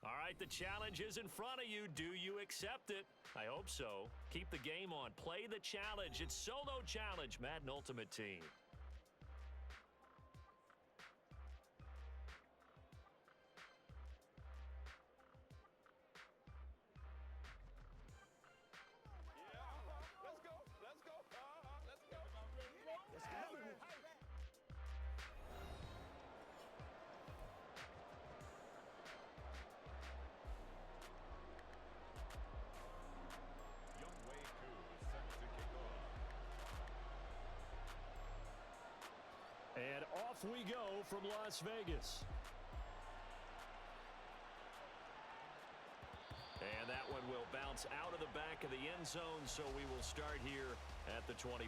All right, the challenge is in front of you. Do you accept it? I hope so. Keep the game on. Play the challenge. It's Solo Challenge, Madden Ultimate Team. And off we go from Las Vegas. And that one will bounce out of the back of the end zone, so we will start here at the 25.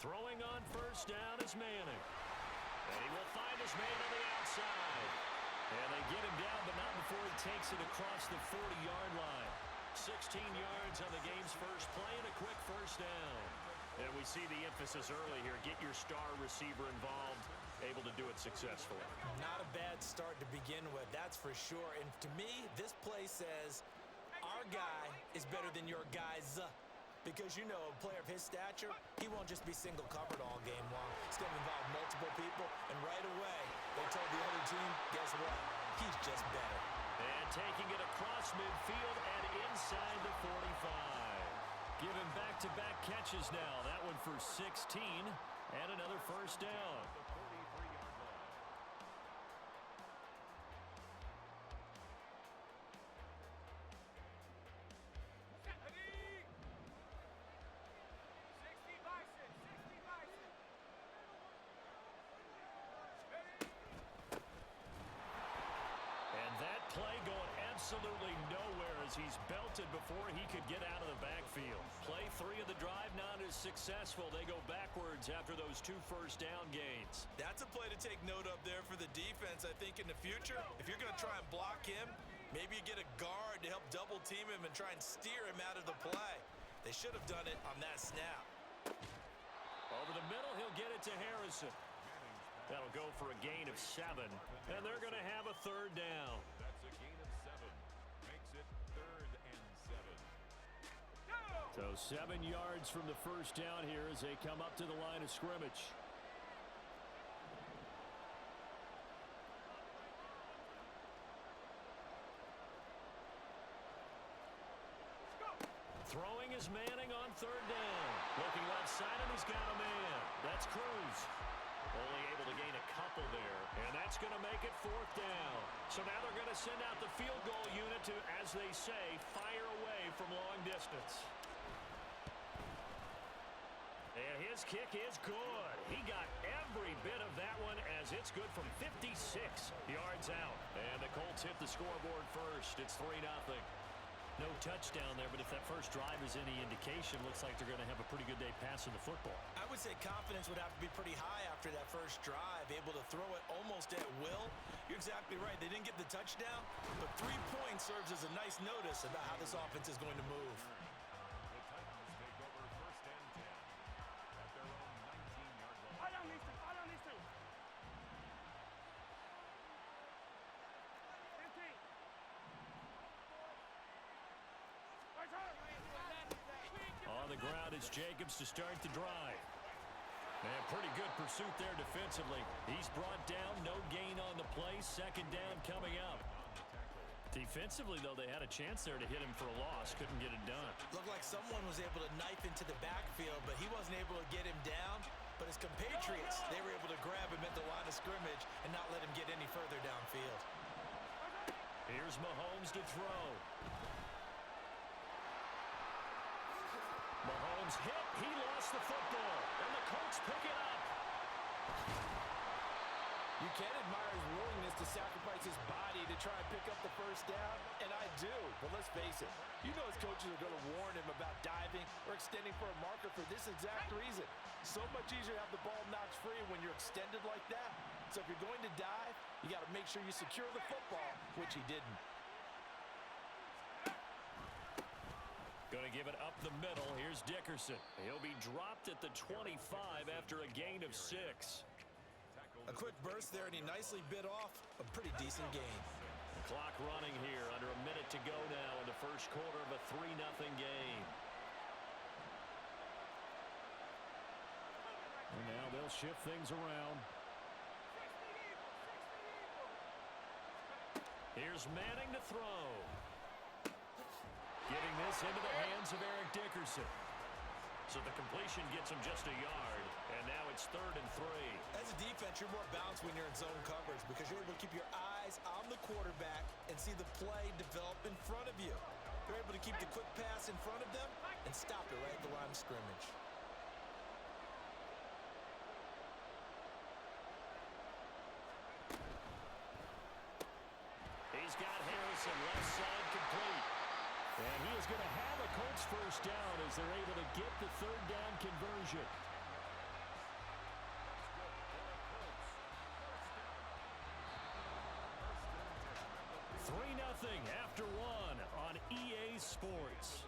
Throwing on first down is Manning. And he will find his man on the outside. And they get him down, but not before he takes it across the 40-yard line. 16 yards on the game's first play and a quick first down. And we see the emphasis early here. Get your star receiver involved, able to do it successfully. Not a bad start to begin with, that's for sure. And to me, this play says, our guy is better than your guys. Because, you know, a player of his stature, he won't just be single covered all game long. It's going to involve multiple people, and right away, they told the other team, guess what? He's just better. And taking it across midfield and inside the 45. Give him back-to-back catches now. That one for 16 and another first down. Play going absolutely nowhere as he's belted before he could get out of the backfield. Play 3 of the drive not as successful. They go backwards after those 2 first down gains. That's a play to take note of there for the defense. I think in the future, if you're going to try and block him, maybe you get a guard to help double team him and try and steer him out of the play. They should have done it on that snap. Over the middle, he'll get it to Harrison. That'll go for a gain of 7, and they're going to have a third down. That's a gain of 7. Makes it 3rd and 7. So 7 yards from the first down here as they come up to the line of scrimmage. Throwing is Manning on third down. Looking left side, and he's got a man. That's Cruz. Only able to gain a couple there, and that's going to make it 4th down. So now they're going to send out the field goal unit to, as they say, fire away from long distance. And his kick is good. He got every bit of that one as it's good from 56 yards out. And the Colts hit the scoreboard first. It's 3-0. No touchdown there, but if that first drive is any indication, looks like they're going to have a pretty good day passing the football. I would say confidence would have to be pretty high after that first drive, able to throw it almost at will. You're exactly right. They didn't get the touchdown, but 3 points serves as a nice notice about how this offense is going to move. The Titans take over 1st and 10 at their own 19-yard line. Follow these two. Follow these two. 15. On the ground is Jacobs to start the drive. And pretty good pursuit there defensively. He's brought down, no gain on the play. 2nd down coming up. Defensively, though, they had a chance there to hit him for a loss. Couldn't get it done. Looked like someone was able to knife into the backfield, but he wasn't able to get him down. But his compatriots, they were able to grab him at the line of scrimmage and not let him get any further downfield. Here's Mahomes to throw. Mahomes hit. He lost the football. And the Colts pick it up. You can admire his willingness to sacrifice his body to try and pick up the first down, and I do. But let's face it, you know his coaches are going to warn him about diving or extending for a marker for this exact reason. So much easier to have the ball knocked free when you're extended like that. So if you're going to dive, you got to make sure you secure the football, which he didn't. Going to give it up the middle. Here's Dickerson. He'll be dropped at the 25 after a gain of 6. A quick burst there, and he nicely bit off a pretty decent gain. The clock running here. Under a minute to go now in the first quarter of a 3-0 game. And now they'll shift things around. Here's Manning to throw. Getting this into the hands of Eric Dickerson. So the completion gets him just a yard, and now it's 3rd and 3. As a defense, you're more balanced when you're in zone coverage because you're able to keep your eyes on the quarterback and see the play develop in front of you. You're able to keep the quick pass in front of them and stop it right at the line of scrimmage. He's got Harrison left side complete. And he is going to have a Colts first down as they're able to get the 3rd down conversion. Three 0 after 1 on EA Sports.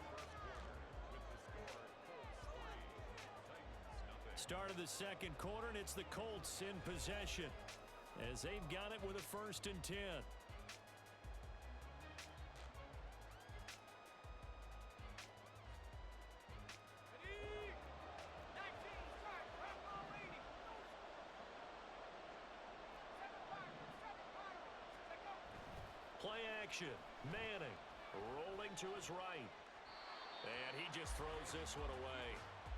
Start of the second quarter, and it's the Colts in possession as they've got it with a 1st and 10. Play action. Manning rolling to his right. And he just throws this one away.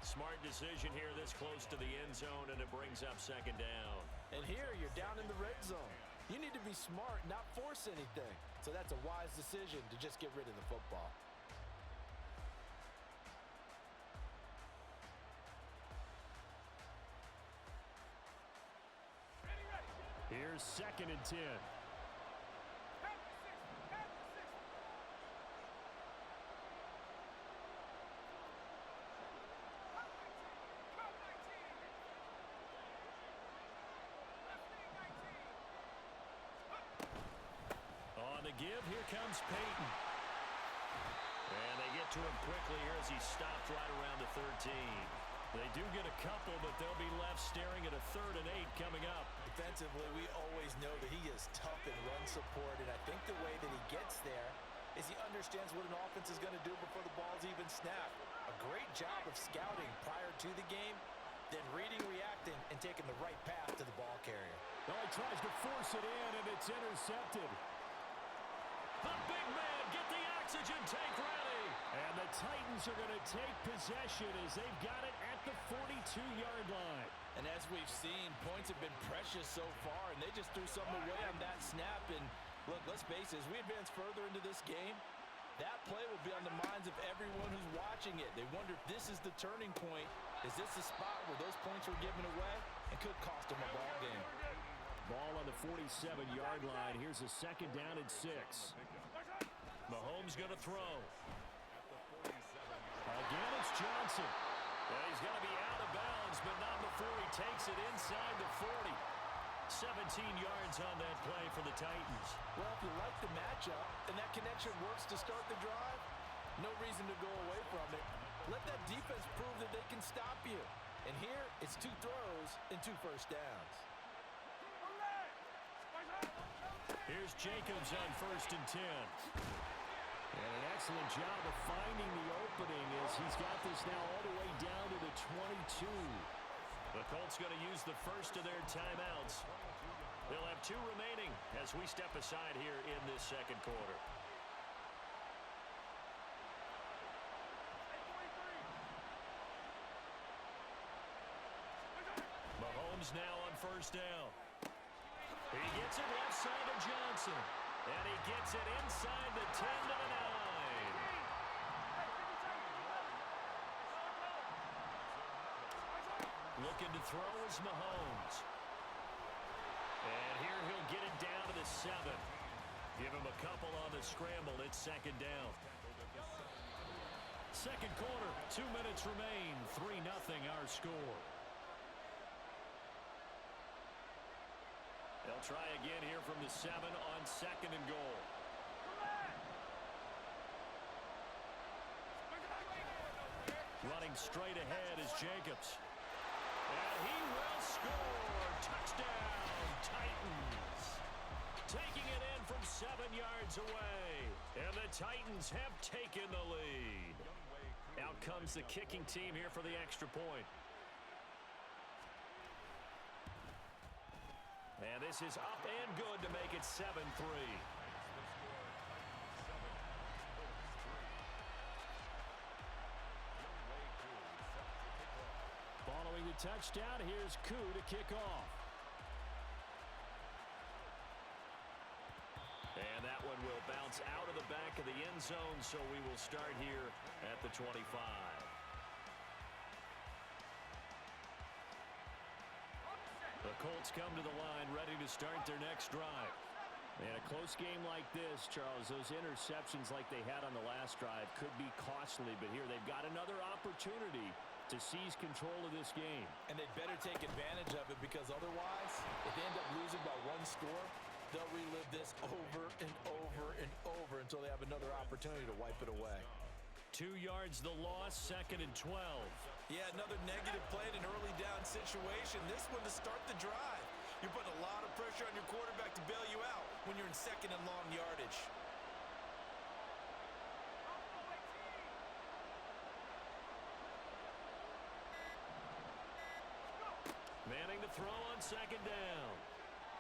Smart decision here this close to the end zone, and it brings up 2nd down. And here you're down in the red zone. You need to be smart, not force anything. So that's a wise decision to just get rid of the football. Here's 2nd and 10. On the give, here comes Peyton. And they get to him quickly here as he stopped right around the 13. They do get a couple, but they'll be left staring at a 3rd and 8 coming up. Defensively, we always know that he is tough in run support, and I think the way that he gets there is he understands what an offense is going to do before the ball's even snapped. A great job of scouting prior to the game, then reading, reacting, and taking the right path to the ball carrier. Well, he tries to force it in, and it's intercepted. The big man, get the oxygen tank ready. And the Titans are going to take possession as they've got it at the 42-yard line. And as we've seen, points have been precious so far, and they just threw something away on that snap. And look, let's face it, as we advance further into this game, that play will be on the minds of everyone who's watching it. They wonder if this is the turning point. Is this the spot where those points were given away and could cost them a ball game? Ball on the 47-yard line. Here's a 2nd down and 6. Mahomes going to throw. Again, it's Johnson. And he's going to be out of bounds, but not before he takes it inside the 40. 17 yards on that play for the Titans. Well, if you like the matchup and that connection works to start the drive, no reason to go away from it. Let that defense prove that they can stop you. And here, it's 2 throws and 2 first downs. Here's Jacobs on 1st and 10. And an excellent job of finding the opening as he's got this now all the way down to the 22. The Colts going to use the first of their timeouts. They'll have 2 remaining as we step aside here in this second quarter. Mahomes now on 1st down. He gets it left side to Johnson. And he gets it inside the 10 to the 9. Looking to throw is Mahomes. And here he'll get it down to the 7. Give him scramble. It's second down. Second quarter, 2 minutes remain. 3-0 our score. They'll try again here from the 7 on second and goal. Running straight ahead is Jacobs. And he will score. Touchdown, Titans. Taking it in from 7 yards away. And the Titans have taken the lead. Out comes the kicking team here for the extra point. And this is up and good to make it 7-3. Following the touchdown, here's Koo to kick off. And that one will bounce out of the back of the end zone, so we will start here at the 25. The Colts come to the line, ready to start their next drive. And a close game like this, Charles, those interceptions like they had on the last drive could be costly, but here they've got another opportunity to seize control of this game. And they'd better take advantage of it, because otherwise, if they end up losing by 1 score, they'll relive this over and over and over until they have another opportunity to wipe it away. 2 yards the loss, second and 12. Yeah, another negative play in an early down situation. This one to start the drive. You're putting a lot of pressure on your quarterback to bail you out when you're in second and long yardage. Manning to throw on second down.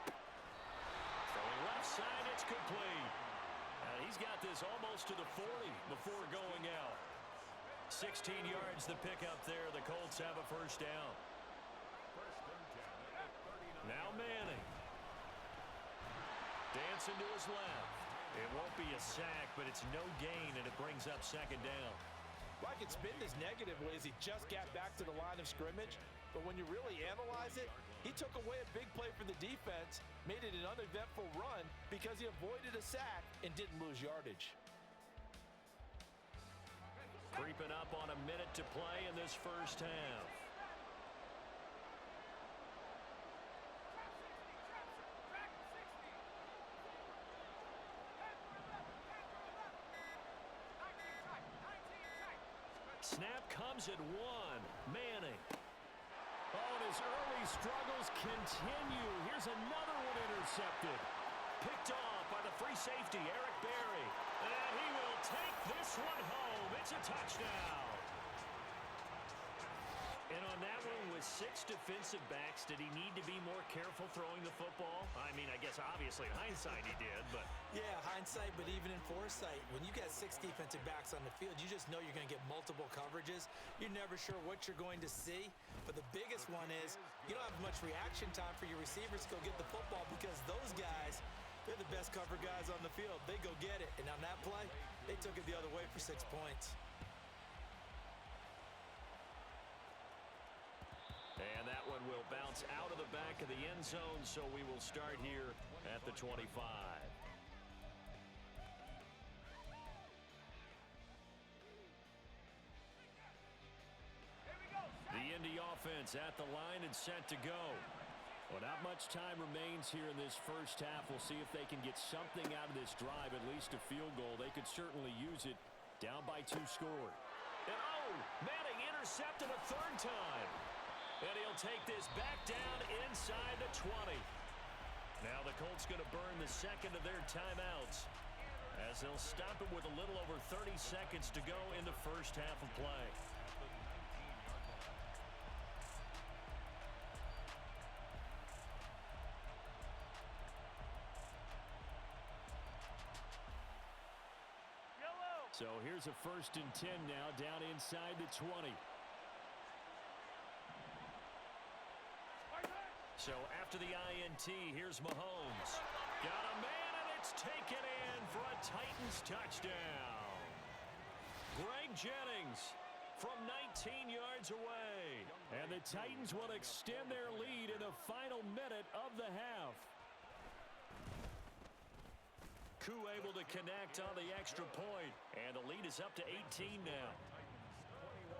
Throwing left side, it's complete. He's got this almost to the 40 before going out. 16 yards the pickup there. The Colts have a first down. Now Manning. Dancing to his left. It won't be a sack, but it's no gain, and it brings up second down. Well, I could spin this negatively as he just got back to the line of scrimmage, but when you really analyze it, he took away a big play for the defense, made it an uneventful run because he avoided a sack and didn't lose yardage. Creeping up on a minute to play in this first half. Snap comes at 1. Manning. Oh, and his early struggles continue. Here's another one intercepted. Picked off by the free safety, Eric Berry. And he will take this one home. It's a touchdown. And on that one, with 6 defensive backs, did he need to be more careful throwing the football? I mean, I guess obviously in hindsight he did, but... Yeah, hindsight, but even in foresight, when you got 6 defensive backs on the field, you just know you're going to get multiple coverages. You're never sure what you're going to see. But the biggest one is you don't have much reaction time for your receivers to go get the football, because those guys, they're the best cover guys on the field. They go get it. And on that play, they took it the other way for 6 points. And that one will bounce out of the back of the end zone, so we will start here at the 25. The Indy offense at the line and set to go. Well, not much time remains here in this first half. We'll see if they can get something out of this drive, at least a field goal. They could certainly use it. Down by 2 scored. And oh, Manning intercepted a 3rd time. And he'll take this back down inside the 20. Now the Colts going to burn the second of their timeouts, as they'll stop it with a little over 30 seconds to go in the first half of play. So here's a 1st and 10 now, down inside the 20. So after the INT, here's Mahomes. Got a man, and it's taken in for a Titans touchdown. Greg Jennings from 19 yards away. And the Titans will extend their lead in the final minute of the half. Koo able to connect on the extra point, and the lead is up to 18 now. Titans 21,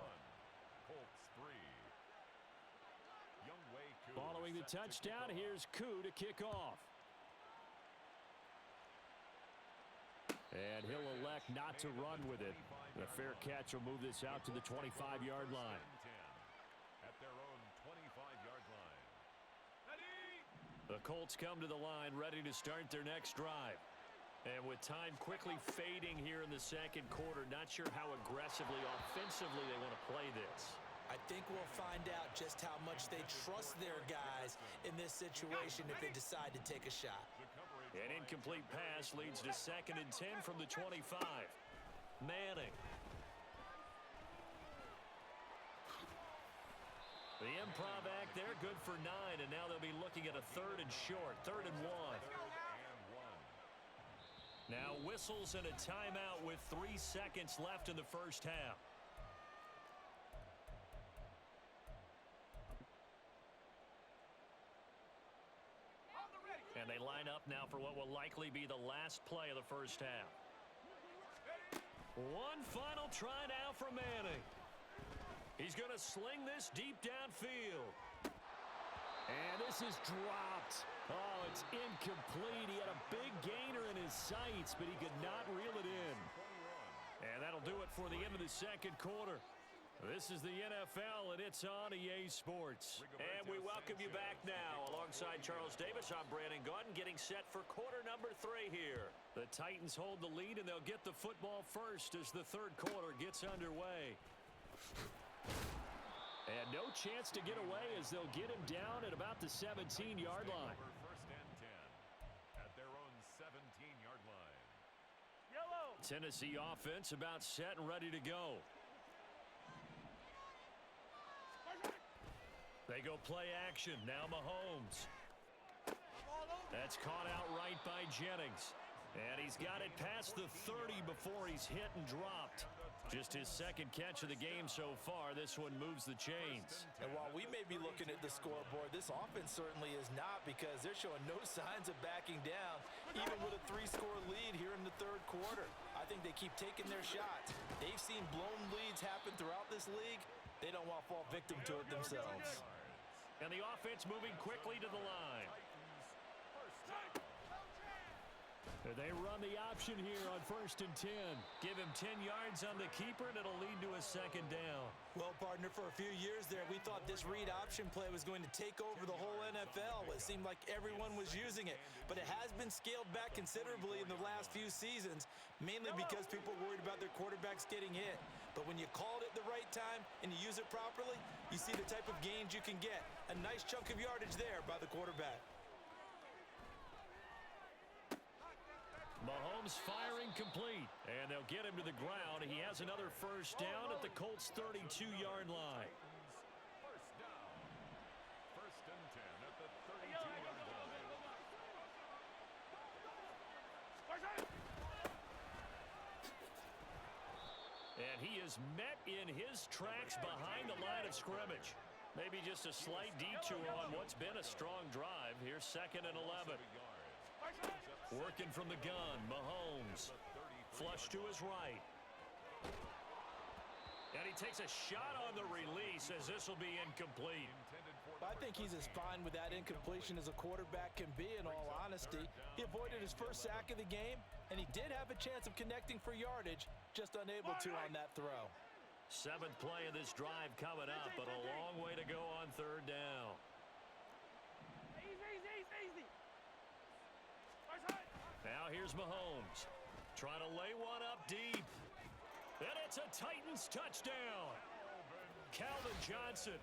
Colts 3. Younghoe Koo Following the set to kick touchdown, off. here's Koo to kick off. And he'll elect not to run with it. The fair catch will move this out to the 25-yard line. At their own 25-yard line. The Colts come to the line ready to start their next drive. And with time quickly fading here in the second quarter, not sure how aggressively, offensively they want to play this. I think we'll find out just how much they trust their guys in this situation if they decide to take a shot. An incomplete pass leads to 2nd and 10 from the 25. Manning. The improv act there, good for 9, and now they'll be looking at a 3rd and short, 3rd and 1. Now whistles and a timeout with 3 seconds left in the first half. And they line up now for what will likely be the last play of the first half. One final try now for Manning. He's going to sling this deep downfield. And this is dropped. Oh, it's incomplete. He had a big gainer in his sights, but he could not reel it in. And that'll do it for the end of the second quarter. This is the NFL, and it's on EA Sports. And we welcome you back now. Alongside Charles Davis, I'm Brandon Gaudin, getting set for quarter number 3 here. The Titans hold the lead, and they'll get the football first as the third quarter gets underway. And no chance to get away as they'll get him down at about the 17-yard line. First and 10 at their own 17-yard line. Tennessee offense about set and ready to go. They go play action. Now Mahomes. That's caught out right by Jennings. And he's got it past the 30 before he's hit and dropped. Just his second catch of the game so far. This one moves the chains. And while we may be looking at the scoreboard, this offense certainly is not, because they're showing no signs of backing down, even with a 3-score lead here in the third quarter. I think they keep taking their shots. They've seen blown leads happen throughout this league. They don't want to fall victim to it themselves. And the offense moving quickly to the line. They run the option here on 1st and 10. Give him 10 yards on the keeper, and it'll lead to a second down. Well, partner, for a few years there, we thought this read option play was going to take over the whole NFL. It seemed like everyone was using it, but it has been scaled back considerably in the last few seasons, mainly because people were worried about their quarterbacks getting hit. But when you call it at the right time and you use it properly, you see the type of gains you can get. A nice chunk of yardage there by the quarterback. Mahomes firing complete, and they'll get him to the ground. He has another first down at the Colts' 32-yard line. First down. First and 10 at the 32-yard line. And he is met in his tracks behind the line of scrimmage. Maybe just a slight detour on what's been a strong drive. Here's 2nd and 11. Working from the gun, Mahomes. Flush to his right. And he takes a shot on the release as this will be incomplete. I think he's as fine with that incompletion as a quarterback can be, in all honesty. He avoided his first sack of the game, and he did have a chance of connecting for yardage, just unable to on that throw. 7th play of this drive coming up, but a long way to go on 3rd down. Now here's Mahomes. Trying to lay one up deep. And it's a Titans touchdown. Calvin Johnson,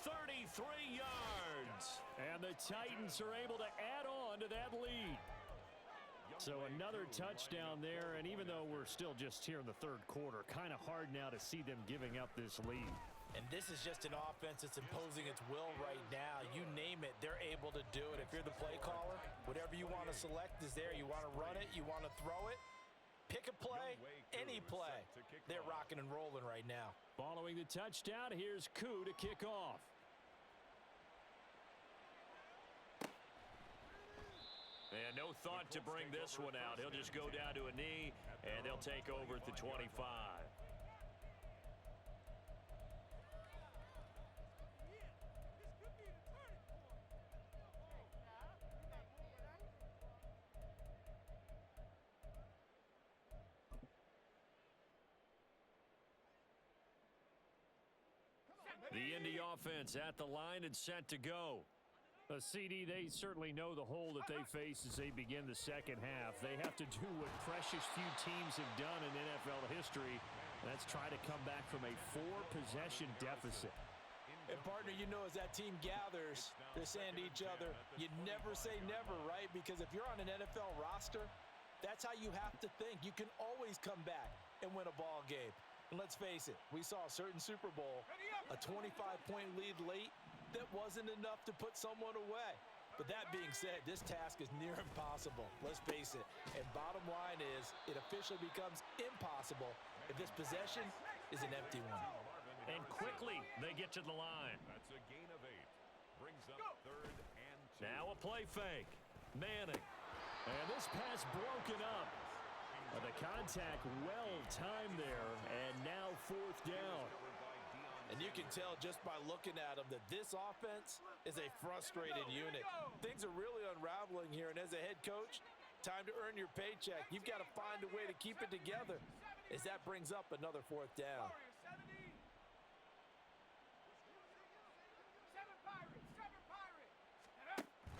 33 yards. And the Titans are able to add on to that lead. So another touchdown there, and even though we're still just here in the third quarter, kind of hard now to see them giving up this lead. And this is just an offense that's imposing its will right now. You name it, they're able to do it. If you're the play caller, whatever you want to select is there. You want to run it, you want to throw it, pick a play, any play. They're rocking and rolling right now. Following the touchdown, here's Koo to kick off. And no thought to bring this one out. He'll just go down to a knee, and they'll take over at the 25. The Indy offense at the line and set to go. CD, they certainly know the hole that they face as they begin the second half. They have to do what precious few teams have done in NFL history. That's try to come back from a 4-possession deficit. And, partner, you know, as that team gathers, they're saying to each other, you never say never, right? Because if you're on an NFL roster, that's how you have to think. You can always come back and win a ball game. And let's face it, we saw a certain Super Bowl, a 25-point lead late, that wasn't enough to put someone away. But that being said, this task is near impossible. Let's face it. And bottom line is, it officially becomes impossible if this possession is an empty one. And quickly, they get to the line. That's a gain of 8. Brings up 3rd and 2. Now a play fake. Manning. And this pass broken up. The contact well timed there, and now 4th down. And you can tell just by looking at them that this offense is a frustrated unit. Things are really unraveling here, and as a head coach, time to earn your paycheck. You've got to find a way to keep it together as that brings up another 4th down.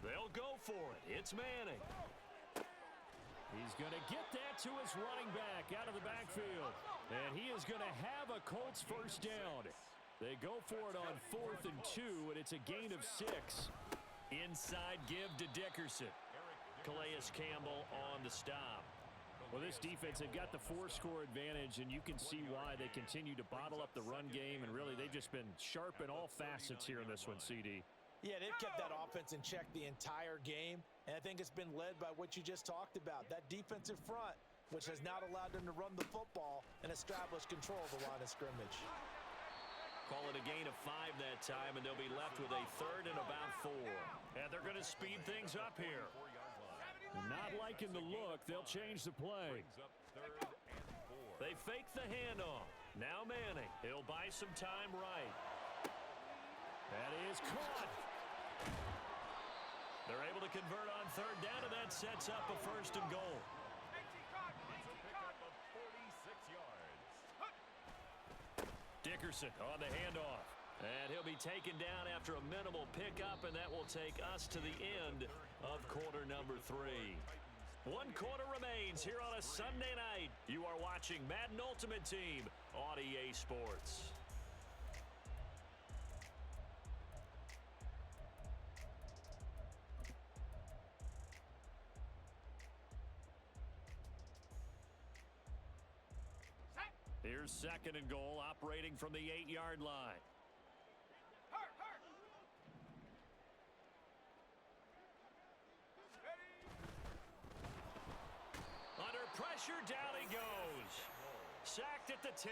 They'll go for it. It's Manning. He's going to get that to his running back out of the backfield. And he is going to have a Colts first down. They go for it on 4th and 2, and it's a gain of 6. Inside give to Dickerson. Calais Campbell on the stop. Well, this defense, they've got the 4-score advantage, and you can see why they continue to bottle up the run game, and really they've just been sharp in all facets here in this one, CD. Yeah, they've kept that offense in check the entire game, and I think it's been led by what you just talked about, that defensive front, which has not allowed them to run the football and establish control of the line of scrimmage. Call it a gain of 5 that time, and they'll be left with a 3rd and about 4. And they're going to speed things up here. Not liking the look. They'll change the play. Brings up 3rd and 4. They fake the handoff. Now Manning. He'll buy some time right. That is caught. They're able to convert on 3rd down, and that sets up a 1st and goal. It's a pickup of 46 yards. Dickerson on the handoff. And he'll be taken down after a minimal pickup, and that will take us to the end of quarter number 3. 1 quarter remains here on a Sunday night. You are watching Madden Ultimate Team on EA Sports. Here's 2nd and goal, operating from the 8-yard line. Under pressure, down he goes. Sacked at the 10.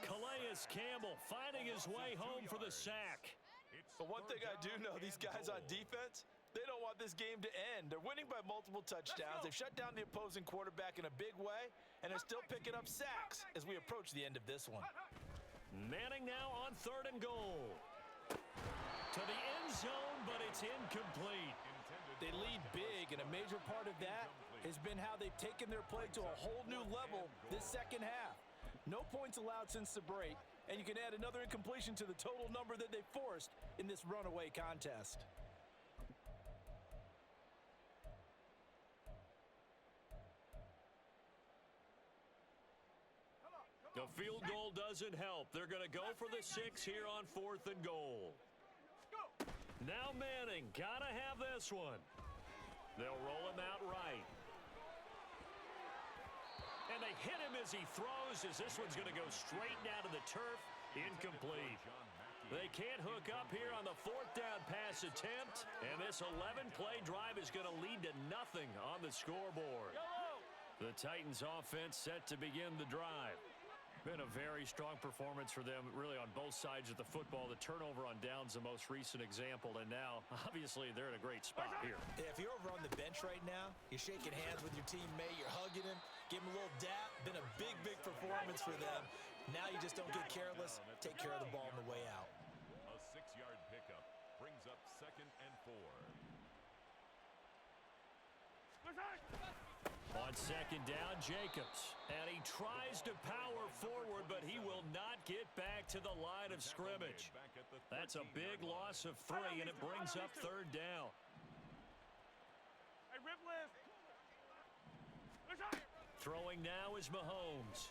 Calais Campbell finding his way home for the sack. But one thing I do know, these guys on defense, they don't want this game to end. They're winning by multiple touchdowns. They've shut down the opposing quarterback in a big way, and they're still picking up sacks as we approach the end of this one. Manning now on 3rd and goal. To the end zone, but it's incomplete. They lead big, and a major part of that has been how they've taken their play to a whole new level this second half. No points allowed since the break, and you can add another incompletion to the total number that they forced in this runaway contest. The field goal doesn't help. They're going to go for the 6 here on 4th and goal. Now Manning, gotta have this one. They'll roll him out right. And they hit him as he throws, as this one's going to go straight down to the turf. Incomplete. They can't hook up here on the 4th down pass attempt, and this 11-play drive is going to lead to nothing on the scoreboard. The Titans offense set to begin the drive. Been a very strong performance for them, really, on both sides of the football. The turnover on downs, the most recent example, and now, obviously, they're in a great spot here. If you're over on the bench right now, you're shaking hands with your teammate, you're hugging him, give him a little dap. Been a big, big performance for them. Now you just don't get careless. Take care of the ball on the way out. A 6-yard pickup brings up 2nd and 4. On 2nd down, Jacobs. And he tries to power forward, but he will not get back to the line of scrimmage. That's a big loss of 3, and it brings up 3rd down. Throwing now is Mahomes.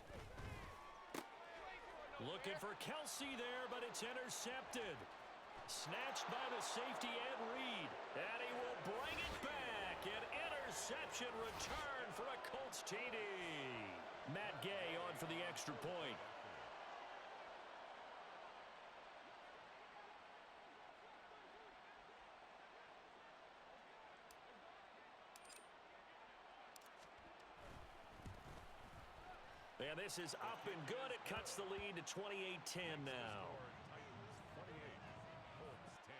Looking for Kelsey there, but it's intercepted. Snatched by the safety Ed Reed. And he will bring it back. An interception return for a Colts TD. Matt Gay on for the extra point. And this is up and good. It cuts the lead to 28-10 now. Titans 28, Colts 10.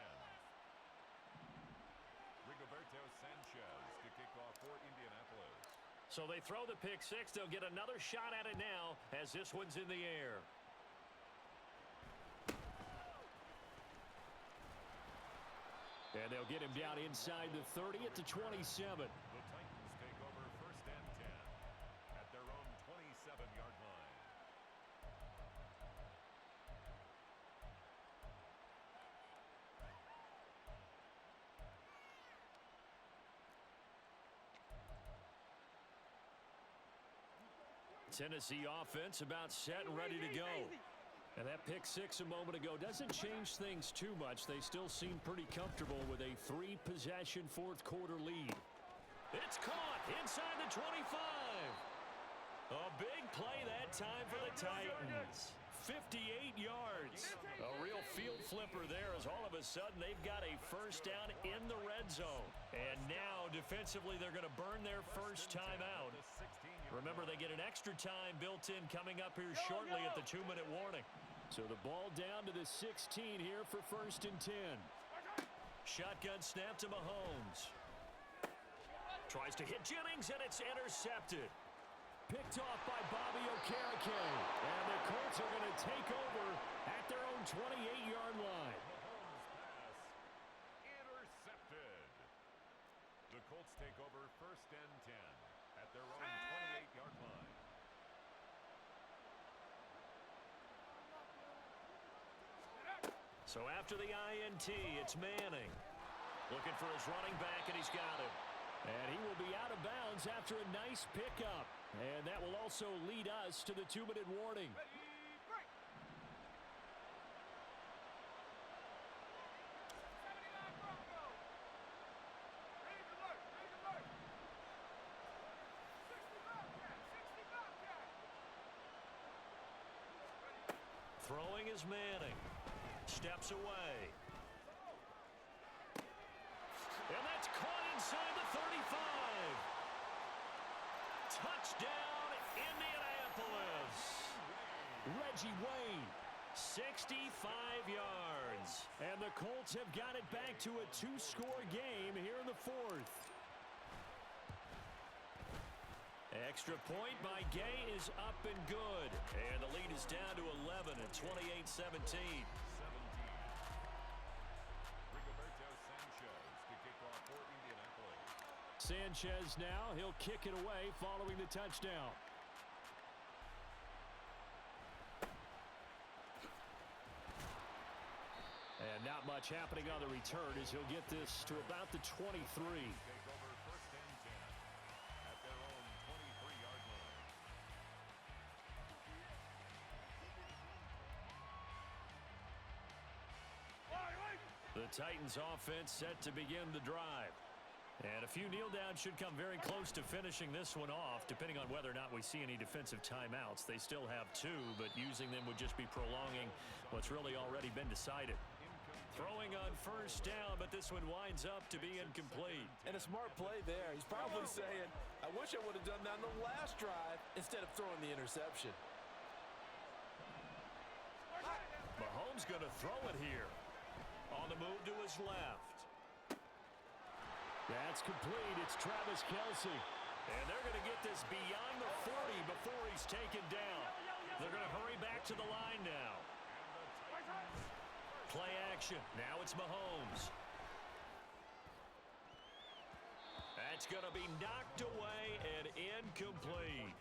Rigoberto Sanchez to kick off for Indianapolis. So they throw the pick 6. They'll get another shot at it now as this one's in the air. And they'll get him down inside the 30 at the 27. The Titans take over 1st and 10 at their own 27-yard line. Tennessee offense about set and ready to go. And that pick 6 a moment ago doesn't change things too much. They still seem pretty comfortable with a 3-possession 4th quarter lead. It's caught inside the 25. A big play that time for the Titans. 58 yards. A real field flipper there as all of a sudden they've got a 1st down in the red zone. And now defensively they're going to burn their first time out. Remember, they get an extra time built in coming up here shortly at the 2-minute warning. So the ball down to the 16 here for 1st and 10. Shotgun snap to Mahomes. Tries to hit Jennings, and it's intercepted. Picked off by Bobby Okereke. And the Colts are going to take over at their own 28-yard line. Mahomes' pass intercepted. The Colts take over 1st and 10 at their own 28-yard line. So after the INT, it's Manning. Looking for his running back, and he's got him. And he will be out of bounds after a nice pickup. And that will also lead us to the 2-minute warning. Throwing is Manning. Steps away. And that's caught inside the 35. Touchdown, Indianapolis. Reggie Wayne, 65 yards. And the Colts have got it back to a 2-score game here in the 4th. Extra point by Gay is up and good. And the lead is down to 11 at 28-17. Rigoberto Sanchez to kick off for Indianapolis. Sanchez now, he'll kick it away following the touchdown. And not much happening on the return as he'll get this to about the 23. Take over 1st and 10 at their own 23-yard line. The Titans offense set to begin the drive. And a few kneel downs should come very close to finishing this one off, depending on whether or not we see any defensive timeouts. They still have 2, but using them would just be prolonging what's really already been decided. Throwing on 1st down, but this one winds up to be incomplete. And a smart play there. He's probably saying, I wish I would have done that on the last drive instead of throwing the interception. Mahomes going to throw it here. On the move to his left. That's complete. It's Travis Kelce. And they're going to get this beyond the 40 before he's taken down. They're going to hurry back to the line now. Play action. Now it's Mahomes. That's going to be knocked away and incomplete.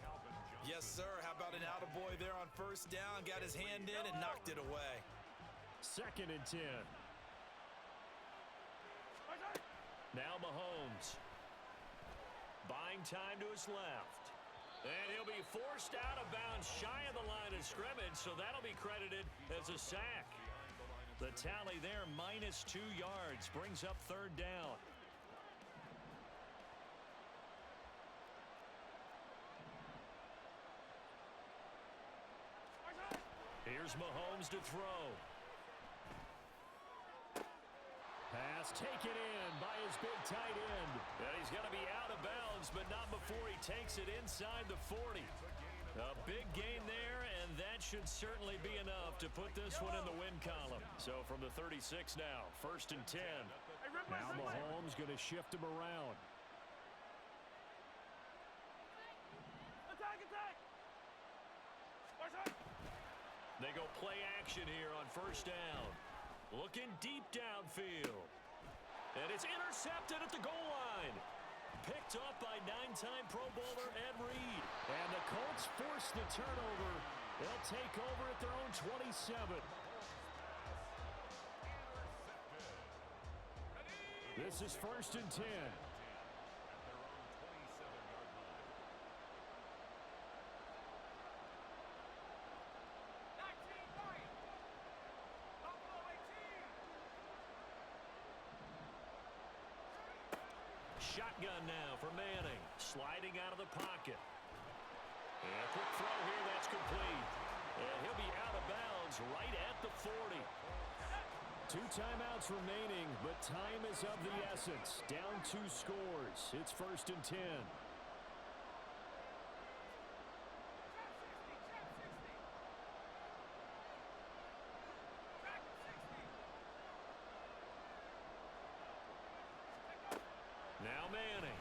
Yes, sir. How about an attaboy there on first down? Got his hand in and knocked it away. 2nd and 10. Now Mahomes. Buying time to his left. And he'll be forced out of bounds shy of the line of scrimmage, so that'll be credited as a sack. The tally there, -2 yards, brings up 3rd down. Here's Mahomes to throw. Pass taken in by his big tight end. And he's going to be out of bounds, but not before he takes it inside the 40. A big gain there, and that should certainly be enough to put this one in the win column. So from the 36 now, 1st and 10. Now Mahomes going to shift him around. They go play action here on 1st down. Looking deep downfield. And it's intercepted at the goal line. Picked up by 9-time Pro Bowler Ed Reed. And the Colts force the turnover. They'll take over at their own 27. This is 1st and 10. Shotgun now for Manning. Sliding out of the pocket. And a quick throw here, that's complete. And he'll be out of bounds right at the 40. 2 timeouts remaining, but time is of the essence. Down 2 scores. It's 1st and 10. Now Manning.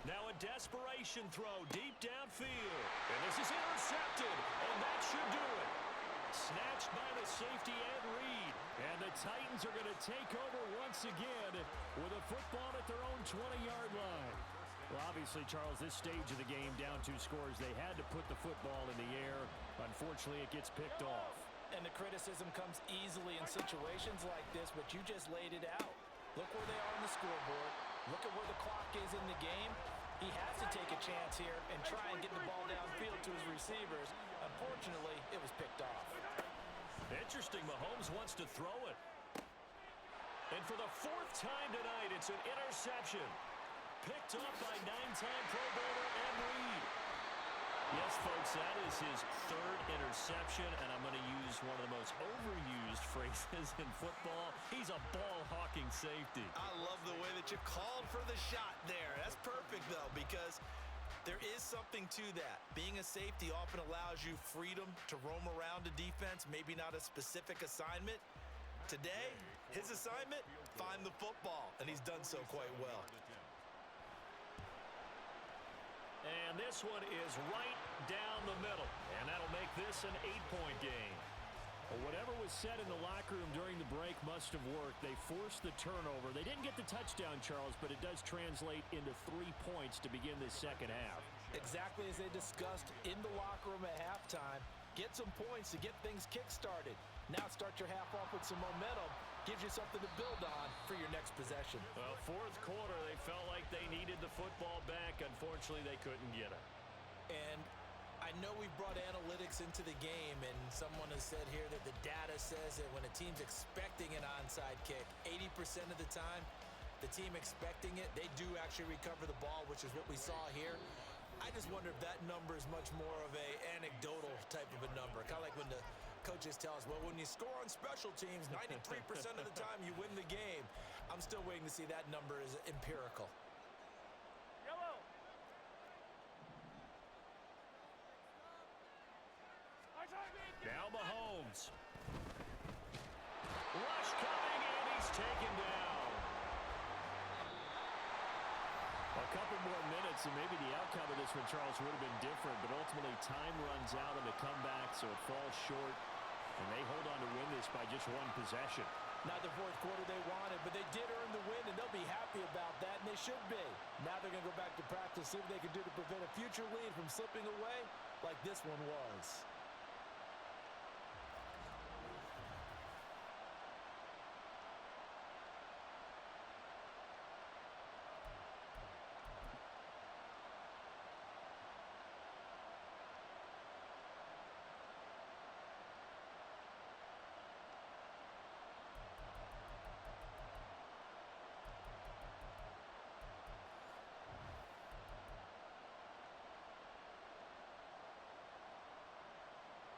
Now a desperation throw deep downfield. And this is intercepted, and that should do it. Snatched by the safety Ed Reed. And the Titans are going to take over once again with a football at their own 20-yard line. Well, obviously, Charles, this stage of the game, down 2 scores, they had to put the football in the air. Unfortunately, it gets picked off. And the criticism comes easily in situations like this, but you just laid it out. Look where they are on the scoreboard. Look at where the clock is in the game. He has to take a chance here and try and get the ball downfield to his receivers. Unfortunately, it was picked off. Interesting, Mahomes wants to throw it. And for the 4th time tonight, it's an interception. Picked up by 9-time Pro Bowler Ed Reed. Yes, folks, that is his 3rd interception, and I'm going to use one of the most overused phrases in football. He's a ball-hawking safety. I love the way that you called for the shot there. That's perfect, though, because there is something to that. Being a safety often allows you freedom to roam around a defense, maybe not a specific assignment. Today, his assignment, find the football, and he's done so quite well. And this one is right down the middle. And that'll make this an 8-point game. Well, whatever was said in the locker room during the break must have worked. They forced the turnover. They didn't get the touchdown, Charles, but it does translate into 3 points to begin this second half. Exactly as they discussed in the locker room at halftime. Get some points to get things kick-started. Now start your half off with some momentum. Gives you something to build on for your next possession. Well, 4th quarter, they felt like they needed the football back. Unfortunately, they couldn't get it. And I know we've brought analytics into the game, and someone has said here that the data says that when a team's expecting an onside kick, 80% of the time, the team expecting it, they do actually recover the ball, which is what we saw here. I just wonder if that number is much more of a anecdotal type of a number. Kind of like when the coaches tell us, well, when you score on special teams, 93% of the time you win the game. I'm still waiting to see that number is empirical. Yellow. Now Mahomes. taken down. A couple more minutes, and maybe the outcome of this one, Charles, would have been different, but ultimately time runs out on the comeback, so it falls short, and they hold on to win this by just one possession. Not the fourth quarter they wanted, but they did earn the win, and they'll be happy about that, and they should be. Now they're going to go back to practice, see what they can do to prevent a future lead from slipping away like this one was.